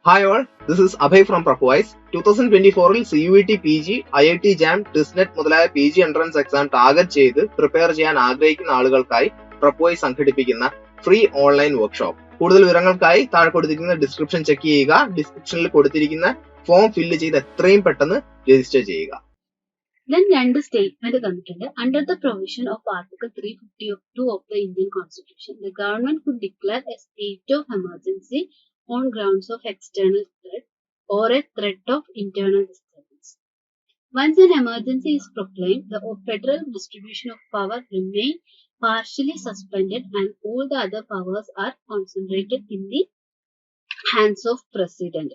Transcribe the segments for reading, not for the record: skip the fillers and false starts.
Hi all, this is Abhay from Prepwise. 2024-ൽ CUET PG, IIT JAM, TISNET മുതലായ PG entrance exam target ചെയ്ത് prepare ചെയ്യാൻ ആഗ്രഹിക്കുന്ന ആളുകൾക്കായി Prepwise സംഘടിപ്പിക്കുന്ന free online workshop. കൂടുതൽ വിവരങ്ങൾക്കായി താഴെ കൊടുത്തിരിക്കുന്ന ഡിസ്ക്രിപ്ഷൻ ചെക്ക് ചെയ്യുക. ഡിസ്ക്രിപ്ഷനിൽ കൊടുത്തിരിക്കുന്ന ഫോം ഫില്ല് ചെയ്ത് എത്രയും പെട്ടെന്ന് രജിസ്റ്റർ ചെയ്യുക. Then രണ്ട് സ്റ്റേറ്റ്മെന്റ് തന്നിട്ടുണ്ട്. Under the provision of Article 352 of the Indian Constitution, the government could declare a state of emergency on grounds of external threat or a threat of internal disturbance. Once an emergency is proclaimed, the federal distribution of power remain partially suspended and all the other powers are concentrated in the hands of President.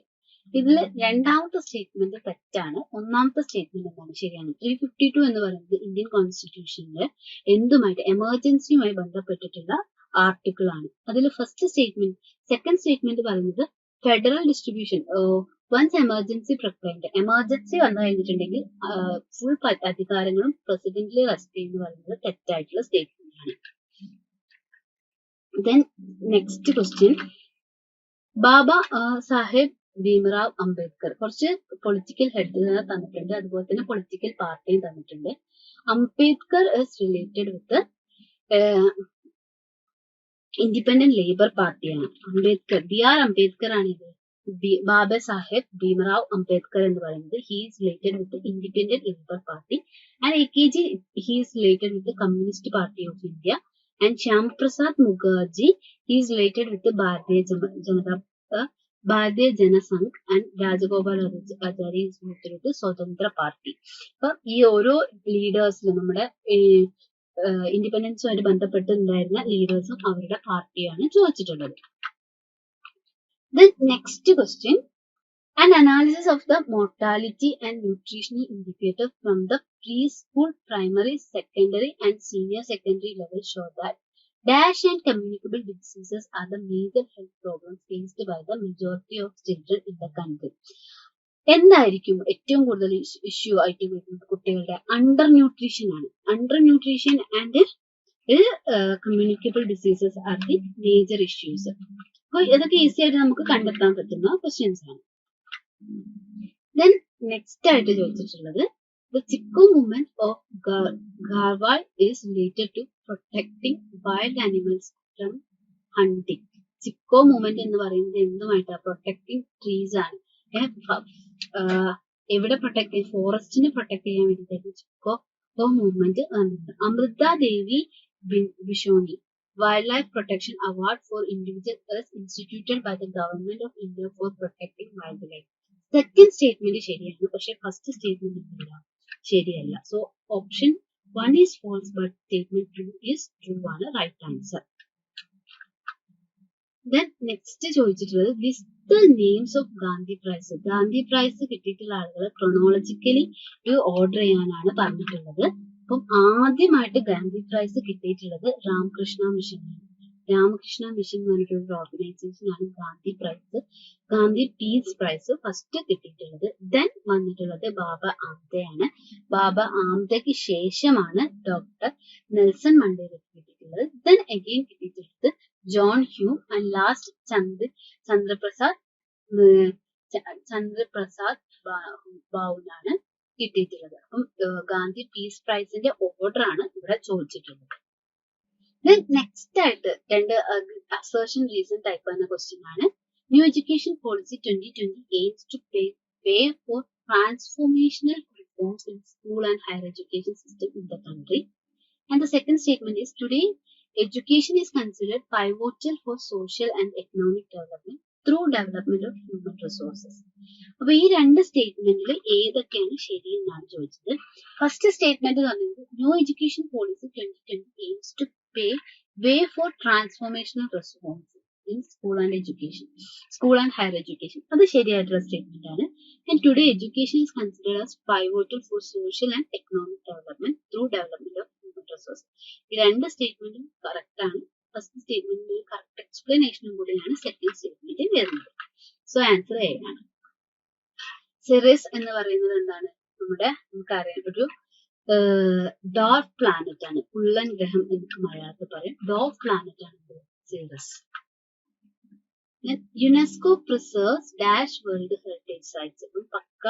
ഇതിൽ രണ്ടാമത്തെ statement തെറ്റാണ്. ഒന്നാമത്തെ statement എന്താണ് ശരിയാണ്. 352 എന്ന് പറയുന്നത് Indian കോൺസ്റ്റിറ്റ്യൂഷനിലെ എന്തുമായിട്ട് എമർജൻസിയുമായി ബന്ധപ്പെട്ടിട്ടുള്ള article ആണ്. അതിൽ ഫസ്റ്റ് സ്റ്റേറ്റ്മെന്റ് സെക്കൻഡ് സ്റ്റേറ്റ്മെന്റ് പറയുന്നത് federal distribution once emergency proclaimed emergency വന്നു കഴിഞ്ഞിട്ടുണ്ടെങ്കിൽ ഫുൾ അധികാരങ്ങളും പ്രസിഡന്റിൽ റെസ്റ്റ് ചെയ്യുന്ന പറയുന്നത് തെറ്റായിട്ടുള്ള സ്റ്റേറ്റ്മെന്റ് ആണ്. ദെൻ നെക്സ്റ്റ് ക്വസ്റ്റ്യൻ ബാബ സാഹേബ് ഭീമറാവ് അംബേദ്കർ കുറച്ച് പൊളിറ്റിക്കൽ ഹെഡ് തന്നിട്ടുണ്ട്, അതുപോലെ തന്നെ പൊളിറ്റിക്കൽ പാർട്ടിയും തന്നിട്ടുണ്ട്. Ambedkar is related with independent labour പാർട്ടിയാണ്. അംബേദ്കർ B.R. അംബേദ്കർ ആണ് ഇത്. ബാബ സാഹേബ് ഭീമറാവ് അംബേദ്കർ എന്ന് പറയുന്നത് he is related with independent labour party and AKG he is related with communist party of India and Shyam Prasad Mukherjee he is related with Bharatiya Jana Sangh and Rajagopalachari വിത്ത് സ്വതന്ത്ര party. അപ്പൊ ഈ ഓരോ ലീഡേഴ്സിലും നമ്മുടെ ഇൻഡിപെൻഡൻസുമായിട്ട് ബന്ധപ്പെട്ടുണ്ടായിരുന്ന ലീഡേഴ്സും അവരുടെ പാർട്ടിയാണ് ചോദിച്ചിട്ടുള്ളത്. Then next question, an analysis of the mortality and nutritional indicator from the preschool, primary, secondary and senior secondary level show that dash and communicable diseases are the major health problems faced by the majority of children in the country. എന്തായിരിക്കും ഏറ്റവും കൂടുതൽ issue ആയിട്ട് വരുന്നത് കുട്ടികളുടെ under nutrition ആണ്. Under nutrition and communicable diseases are the major issues. അപ്പൊ ഇതൊക്കെ easy ആയിട്ട് നമുക്ക് കണ്ടെത്താൻ പറ്റുന്ന ക്വസ്റ്റ്യൻസ് ആണ്. ദെൻ നെക്സ്റ്റ് ആയിട്ട് ചോദിച്ചിട്ടുള്ളത് the Chikko movement of Garhwal is related to protecting wild animals from hunting. Chikko movement എന്ന് പറയുന്നത് എന്തുമായിട്ടാണ്? പ്രൊട്ടക്ടിങ് ട്രീസ് ആണ്. എവിടെ പ്രൊട്ടക്ട് ചെയ്യും? ഫോറസ്റ്റിനെ പ്രൊട്ടക്ട് ചെയ്യാൻ വേണ്ടിയിട്ടാണ് ചിക്കോ മൂവ്മെന്റ് വന്നത്. അമൃത ദേവി ബിഷോണി Wildlife Protection Award for Individual is instituted by the Government of India for protecting wildlife. Second statement ശരിയാണ്, പക്ഷെ ഫസ്റ്റ് സ്റ്റേറ്റ്മെന്റ് ശരിയല്ല. So option 1 is false, but statement 2 is true ആണ് right answer. Then next ചോദിച്ചിട്ടുള്ളത് list the names of Gandhi prize. Gandhi prize കിട്ടിയിട്ടുള്ള ആളുകളെ chronologically order ചെയ്യാനാണ് പറഞ്ഞിട്ടുള്ളത്. അപ്പം ആദ്യമായിട്ട് ഗാന്ധി പ്രൈസ് കിട്ടിയിട്ടുള്ളത് രാമകൃഷ്ണ മിഷൻ ആണ്. രാമകൃഷ്ണ മിഷൻ എന്ന് പറഞ്ഞിട്ടുള്ള ഓർഗനൈസേഷൻ ആണ് Gandhi prize, Gandhi peace prize first കിട്ടിയിട്ടുള്ളത്. ദെൻ വന്നിട്ടുള്ളത് ബാബ ആംദെയാണ്. ബാബ ആംദയ്ക്ക് ശേഷമാണ് ഡോക്ടർ നെൽസൺ മണ്ടേലയ്ക്ക് കിട്ടിയിട്ടുള്ളത്. ദെൻ അഗെയിൻ കിട്ടിയിട്ടുള്ളത് John Hume and last Chandraprasad ബൗനാണ് കിട്ടിയിട്ടുള്ളത്. അപ്പം ഗാന്ധി പീസ് പ്രൈസിന്റെ ഓർഡർ ആണ് ഇവിടെ ചോദിച്ചിട്ടുള്ളത്. നെക്സ്റ്റ് ആയിട്ട് രണ്ട് അസേർഷൻ റീസൺ ടൈപ്പ് എന്ന ക്വസ്റ്റ്യൻ ആണ്. New education policy 2020 aims to pay for transformational reforms in school and higher education system in the country. And the second statement is today education is considered pivotal for social and economic development through development of human resources. അപ്പൊ ഈ രണ്ട് സ്റ്റേറ്റ്മെന്റിൽ ഏതൊക്കെയാണ് ശരി എന്നാണ് ചോദിച്ചത്. First statement പറയുന്നത് new education policy 2020 aims to pay way for transformational reforms in school and higher education. അത് ശരിയായിട്ടുള്ള സ്റ്റേറ്റ്മെന്റ് ആണ്. And today education is considered as pivotal for social and economic development through development of human resources. ഈ രണ്ട് സ്റ്റേറ്റ്മെന്റും correct ആണ്. First സ്റ്റേറ്റ്മെന്റിൽ correct എക്സ്പ്ലനേഷനും കൂടിയാണ് second സ്റ്റേറ്റ്മെന്റിൽ വരുന്നത്. So answer A ആണ്. സിറിസ് എന്ന് പറയുന്നത് എന്താണ്? നമുക്കറിയാം ഒരു ഡോർഫ് പ്ലാനറ്റ് ആണ്. കുള്ളൻ ഗ്രഹം എന്ന് മലയാളത്തിൽ പറയും. ഡോർഫ് പ്ലാനറ്റ് ആണ് സിറിസ്. UNESCO preserves dash world heritage sites. Pucca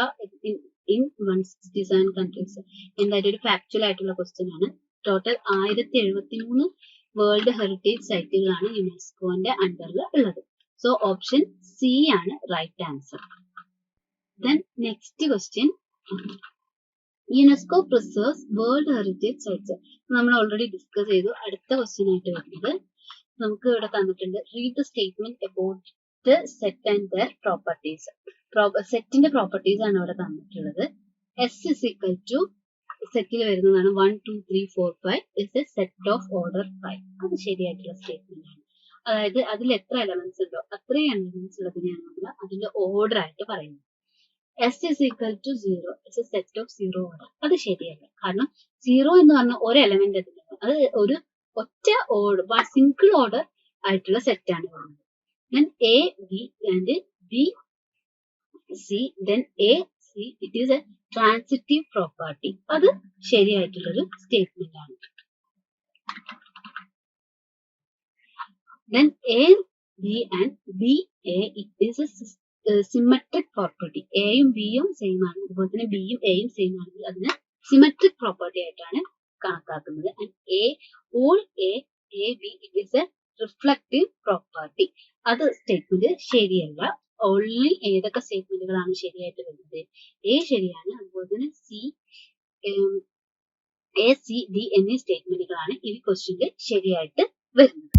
in 167 countries. എന്തായാലും ഒരു ഫാക്ച്വൽ ആയിട്ടുള്ള ക്വസ്റ്റ്യൻ ആണ്. ടോട്ടൽ 1073 വേൾഡ് ഹെറിറ്റേജ് സൈറ്റുകളാണ് യുനെസ്കോന്റെ അണ്ടറിൽ ഉള്ളത്. സോ ഓപ്ഷൻ സി ആണ് right answer. Then next question. UNESCO preserves world heritage sites. നമ്മൾ ഓൾറെഡി ഡിസ്കസ് ചെയ്തു. അടുത്ത ക്വസ്റ്റ്യൻ ആയിട്ട് വരുന്നത് നമുക്ക് ഇവിടെ തന്നിട്ടുണ്ട്. Read the statement about the set and their properties. സെറ്റിന്റെ പ്രോപ്പർട്ടീസ് ആണ് ഇവിടെ തന്നിട്ടുള്ളത്. എസ് ഇസ് ഈക്വൽ ടു സെറ്റിൽ വരുന്നതാണ് 1 2 3 4 5 is a set of order 5. അത് ശരിയായിട്ടുള്ള സ്റ്റേറ്റ്മെന്റ് ആണ്. അതായത് അതിൽ എത്ര എലമെന്റ്സ് ഉണ്ടോ അത്രയും എലമെന്റ്സ് ഉള്ളതിനെയാണ് നമ്മൾ അതിന്റെ ഓർഡർ ആയിട്ട് പറയുന്നത്. S is equal to 0 is a set of 0 order. അത് ശരിയല്ല. കാരണം 0 എന്ന് പറഞ്ഞ ഒരു എലമെന്റ് അതിലുണ്ട്. അത് ഒരു ഒറ്റ ഓർഡർ സിംഗിൾ ഓർഡർ ആയിട്ടുള്ള സെറ്റ് ആണ് പറയുന്നത്. Then A, B and B, C, then A, C, it is a transitive property. അത് ശരിയായിട്ടുള്ളൊരു സ്റ്റേറ്റ്മെന്റ് ആണ്. Then A, B and B, A, it is a symmetric property. A യും B യും same ആണ്. അതുപോലെ തന്നെ B യും A യും same ആണെങ്കിൽ അതിനെ സിമെട്രിക് പ്രോപ്പർട്ടി ആയിട്ടാണ് കണക്കാക്കുന്നത്. And A, all A, B, it is a reflective property. അത് സ്റ്റേറ്റ്മെന്റ് ശരിയല്ല. ഓൺലി ഏതൊക്കെ സ്റ്റേറ്റ്മെന്റുകളാണ് ശരിയായിട്ട് വരുന്നത്? എ ശരിയാണ്. അതുപോലെ തന്നെ എ സി ഡി എന്നീ സ്റ്റേറ്റ്മെന്റുകളാണ് ഈ ക്വസ്റ്റ്യനിൽ ശരിയായിട്ട് വരുന്നത്.